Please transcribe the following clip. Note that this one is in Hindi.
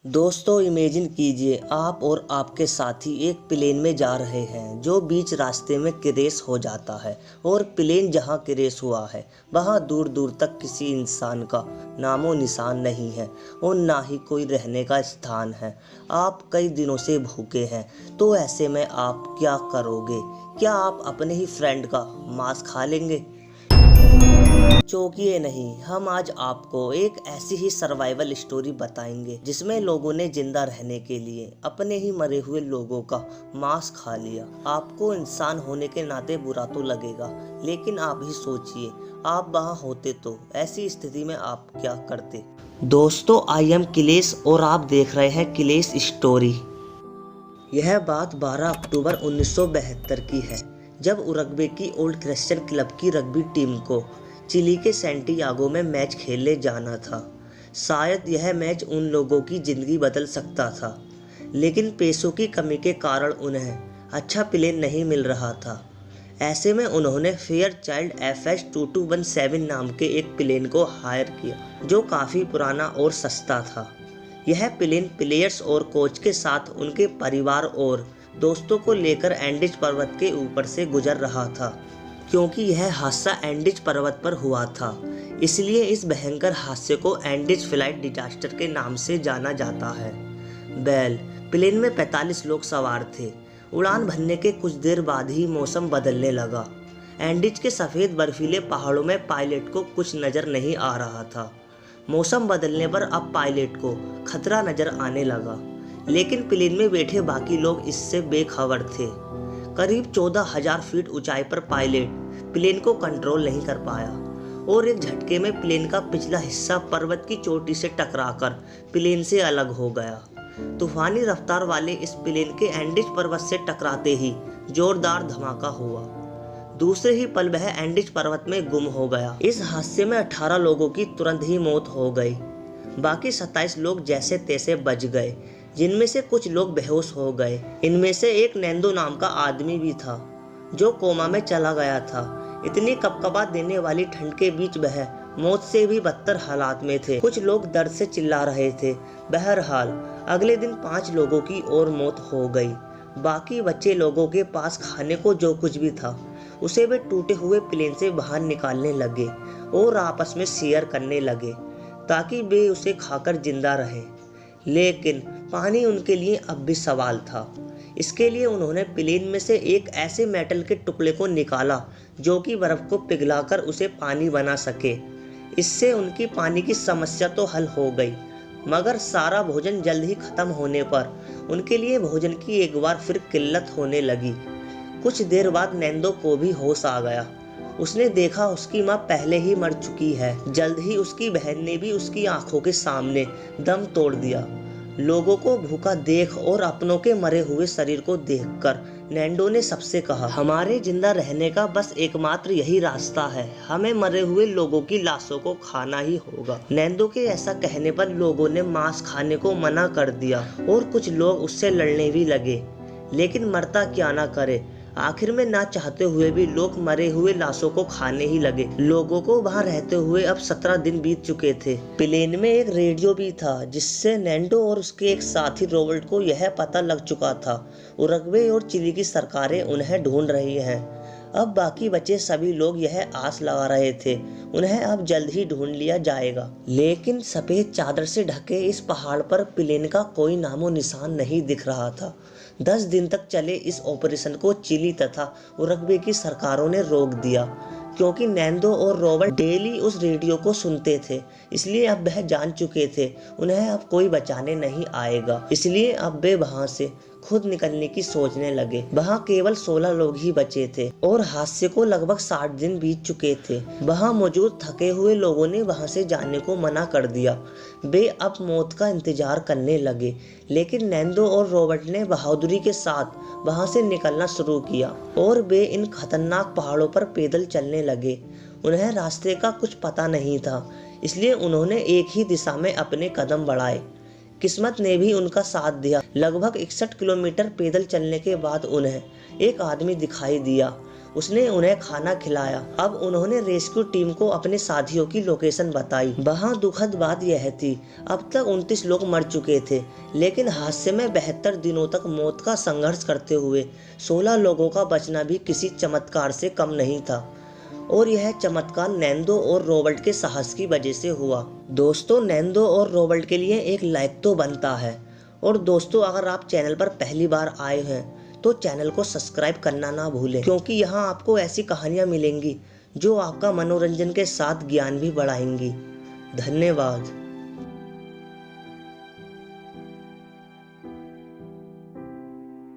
दोस्तों इमेजिन कीजिए आप और आपके साथी एक प्लेन में जा रहे हैं जो बीच रास्ते में क्रैश हो जाता है और प्लेन जहां क्रैश हुआ है वहां दूर दूर तक किसी इंसान का नामो निशान नहीं है और ना ही कोई रहने का स्थान है। आप कई दिनों से भूखे हैं तो ऐसे में आप क्या करोगे? क्या आप अपने ही फ्रेंड का मांस खा लेंगे? चौंकिए नहीं, हम आज आपको एक ऐसी ही सर्वाइवल स्टोरी बताएंगे जिसमें लोगों ने जिंदा रहने के लिए अपने ही मरे हुए लोगों का मांस खा लिया। आपको इंसान होने के नाते बुरा तो लगेगा, लेकिन आप ही सोचिए आप वहां होते तो ऐसी स्थिति में आप क्या करते। दोस्तों आई एम किलेश और आप देख रहे हैं किलेश स्टोरी। यह बात 12 अक्टूबर 1972 की है, जब उरुग्वे की ओल्ड क्रिश्चियन क्लब की रग्बी टीम को चिली के सैंटियागो में मैच खेलने जाना था। शायद यह मैच उन लोगों की ज़िंदगी बदल सकता था, लेकिन पैसों की कमी के कारण उन्हें अच्छा प्लेन नहीं मिल रहा था। ऐसे में उन्होंने फेयरचाइल्ड FS2217 नाम के एक प्लेन को हायर किया, जो काफ़ी पुराना और सस्ता था। यह प्लेन प्लेयर्स और कोच के साथ उनके परिवार और दोस्तों को लेकर एंडीज पर्वत के ऊपर से गुजर रहा था। क्योंकि यह हादसा एंडीज पर्वत पर हुआ था, इसलिए इस भयंकर हादसे को एंडीज फ्लाइट डिजास्टर के नाम से जाना जाता है। प्लेन में 45 लोग सवार थे। उड़ान भरने के कुछ देर बाद ही मौसम बदलने लगा। एंडीज के सफ़ेद बर्फीले पहाड़ों में पायलट को कुछ नज़र नहीं आ रहा था। मौसम बदलने पर अब पायलट को खतरा नज़र आने लगा, लेकिन प्लेन में बैठे बाकी लोग इससे बेखबर थे। करीब 14,000 फीट ऊंचाई पर पायलट प्लेन को कंट्रोल नहीं कर पाया और एक झटके में प्लेन का पिछला हिस्सा पर्वत की चोटी से टकराकर प्लेन से अलग हो गया। तूफानी रफ्तार वाले इस प्लेन के एंडीज पर्वत से टकराते ही जोरदार धमाका हुआ। दूसरे ही पल वह एंडीज पर्वत में गुम हो गया। इस हादसे में 18 लोगों की तुरंत ही मौत हो गई। बाकी 27 लोग जैसे तैसे बच गए, जिनमें से कुछ लोग बेहोश हो गए। इनमें से एक नैंदो नाम का आदमी भी था जो कोमा में चला गया था। इतनी कपकपा देने वाली ठंड के बीच वह मौत से भी बदतर हालात में थे। कुछ लोग दर्द से चिल्ला रहे थे। बहरहाल अगले दिन 5 लोगों की और मौत हो गई। बाकी बच्चे लोगों के पास खाने को जो कुछ भी था उसे वे टूटे हुए प्लेन से बाहर निकालने लगे और आपस में शेयर करने लगे ताकि वे उसे खाकर जिंदा रहें। लेकिन पानी उनके लिए अब भी सवाल था। इसके लिए उन्होंने प्लेन में से एक ऐसे मेटल के टुकड़े को निकाला जो कि बर्फ को पिघलाकर उसे पानी बना सके। इससे उनकी पानी की समस्या तो हल हो गई, मगर सारा भोजन जल्द ही खत्म होने पर उनके लिए भोजन की एक बार फिर किल्लत होने लगी। कुछ देर बाद नैंदो को भी होश आ गया। उसने देखा उसकी माँ पहले ही मर चुकी है। जल्द ही उसकी बहन ने भी उसकी आंखों के सामने दम तोड़ दिया। लोगों को भूखा देख और अपनों के मरे हुए शरीर को देखकर नैंडो ने सबसे कहा, हमारे जिंदा रहने का बस एकमात्र यही रास्ता है, हमें मरे हुए लोगों की लाशों को खाना ही होगा। नैंडो के ऐसा कहने पर लोगों ने मांस खाने को मना कर दिया और कुछ लोग उससे लड़ने भी लगे, लेकिन मरता क्या ना करे। आखिर में ना चाहते हुए भी लोग मरे हुए लाशों को खाने ही लगे। लोगों को वहां रहते हुए अब 17 दिन बीत चुके थे। प्लेन में एक रेडियो भी था जिससे नैंडो और उसके एक साथी रॉबर्ट को यह पता लग चुका था उरुग्वे और चिली की सरकारें उन्हें ढूंढ रही हैं। अब बाकी बचे सभी लोग यह आस लगा रहे थे उन्हें अब जल्द ही ढूंढ लिया जाएगा। लेकिन सफेद चादर से ढके इस पहाड़ पर प्लेन का कोई नामो निशान नहीं दिख रहा था। 10 दिन तक चले इस ऑपरेशन को चिली तथा उरुग्वे की सरकारों ने रोक दिया, क्योंकि नैंदो और रॉबर्ट डेली उस रेडियो को सुनते थे। इसलिए अब वह जान चुके थे उन्हें अब कोई बचाने नहीं आएगा। इसलिए अब वे वहां से खुद निकलने की सोचने लगे। वहां केवल 16 लोग ही बचे थे और हादसे को लगभग 60 दिन बीत चुके थे। वहां मौजूद थके हुए लोगों ने वहां से जाने को मना कर दिया। वे अब मौत का इंतजार करने लगे, लेकिन नैंदो और रॉबर्ट ने बहादुरी के साथ वहां से निकलना शुरू किया और वे इन खतरनाक पहाड़ों पर पैदल चलने लगे। उन्हें रास्ते का कुछ पता नहीं था, इसलिए उन्होंने एक ही दिशा में अपने कदम बढ़ाए। किस्मत ने भी उनका साथ दिया। लगभग 61 किलोमीटर पैदल चलने के बाद उन्हें एक आदमी दिखाई दिया। उसने उन्हें खाना खिलाया। अब उन्होंने रेस्क्यू टीम को अपने साथियों की लोकेशन बताई। वहाँ दुखद बात यह थी, अब तक 29 लोग मर चुके थे, लेकिन हादसे में 72 दिनों तक मौत का संघर्ष करते हुए 16 लोगों का बचना भी किसी चमत्कार से कम नहीं था। और यह चमत्कार नैंदो और रॉबर्ट के साहस की वजह से हुआ। दोस्तों, नैंदो और रॉबर्ट के लिए एक लाइक तो बनता है। और दोस्तों, अगर आप चैनल पर पहली बार आए हैं तो चैनल को सब्सक्राइब करना ना भूलें, क्योंकि यहाँ आपको ऐसी कहानियाँ मिलेंगी जो आपका मनोरंजन के साथ ज्ञान भी बढ़ाएंगी। धन्यवाद।